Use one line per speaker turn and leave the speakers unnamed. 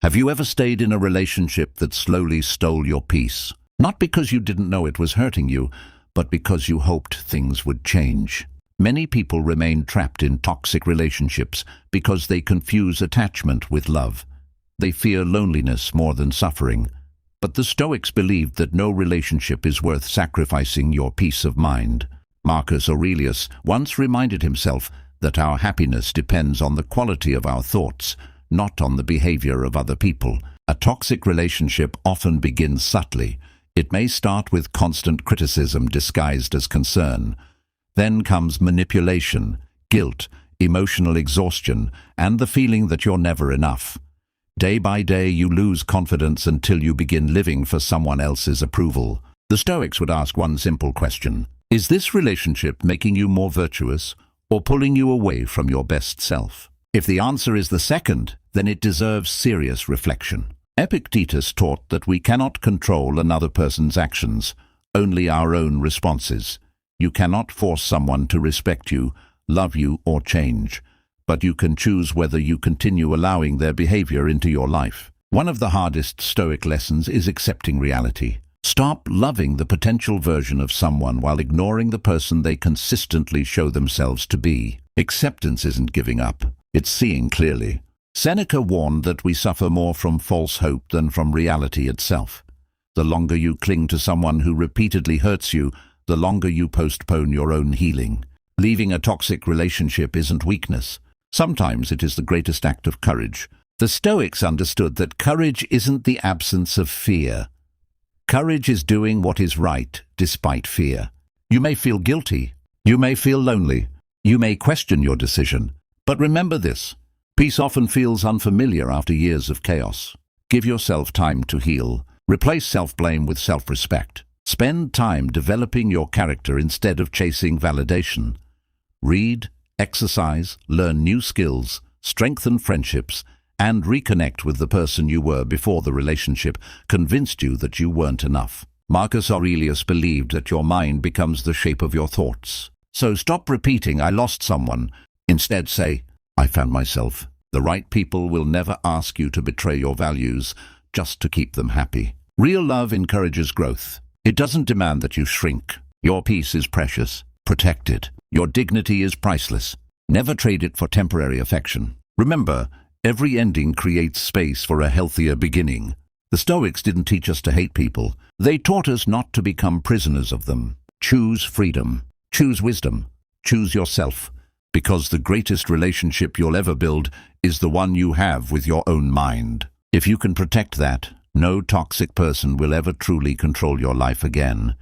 Have you ever stayed in a relationship that slowly stole your peace? Not because you didn't know it was hurting you, but because you hoped things would change. Many people remain trapped in toxic relationships because they confuse attachment with love. They fear loneliness more than suffering. But the Stoics believed that no relationship is worth sacrificing your peace of mind. Marcus Aurelius once reminded himself that our happiness depends on the quality of our thoughts, not on the behavior of other people. A toxic relationship often begins subtly. It may start with constant criticism disguised as concern. Then comes manipulation, guilt, emotional exhaustion, and the feeling that you're never enough. Day by day, you lose confidence until you begin living for someone else's approval. The Stoics would ask one simple question: is this relationship making you more virtuous or pulling you away from your best self? If the answer is the second, then it deserves serious reflection. Epictetus taught that we cannot control another person's actions, only our own responses. You cannot force someone to respect you, love you, or change, but you can choose whether you continue allowing their behavior into your life. One of the hardest Stoic lessons is accepting reality. Stop loving the potential version of someone while ignoring the person they consistently show themselves to be. Acceptance isn't giving up. It's seeing clearly. Seneca warned that we suffer more from false hope than from reality itself. The longer you cling to someone who repeatedly hurts you, the longer you postpone your own healing. Leaving a toxic relationship isn't weakness. Sometimes it is the greatest act of courage. The Stoics understood that courage isn't the absence of fear. Courage is doing what is right despite fear. You may feel guilty. You may feel lonely. You may question your decision. But remember this: peace often feels unfamiliar after years of chaos. Give yourself time to heal. Replace self-blame with self-respect. Spend time developing your character instead of chasing validation. Read, exercise, learn new skills, strengthen friendships, and reconnect with the person you were before the relationship convinced you that you weren't enough. Marcus Aurelius believed that your mind becomes the shape of your thoughts. So stop repeating, "I lost someone." Instead say, "I found myself." The right people will never ask you to betray your values just to keep them happy. Real love encourages growth. It doesn't demand that you shrink. Your peace is precious. Protect it. Your dignity is priceless. Never trade it for temporary affection. Remember, every ending creates space for a healthier beginning. The Stoics didn't teach us to hate people. They taught us not to become prisoners of them. Choose freedom. Choose wisdom. Choose yourself. Because the greatest relationship you'll ever build is the one you have with your own mind. If you can protect that, no toxic person will ever truly control your life again.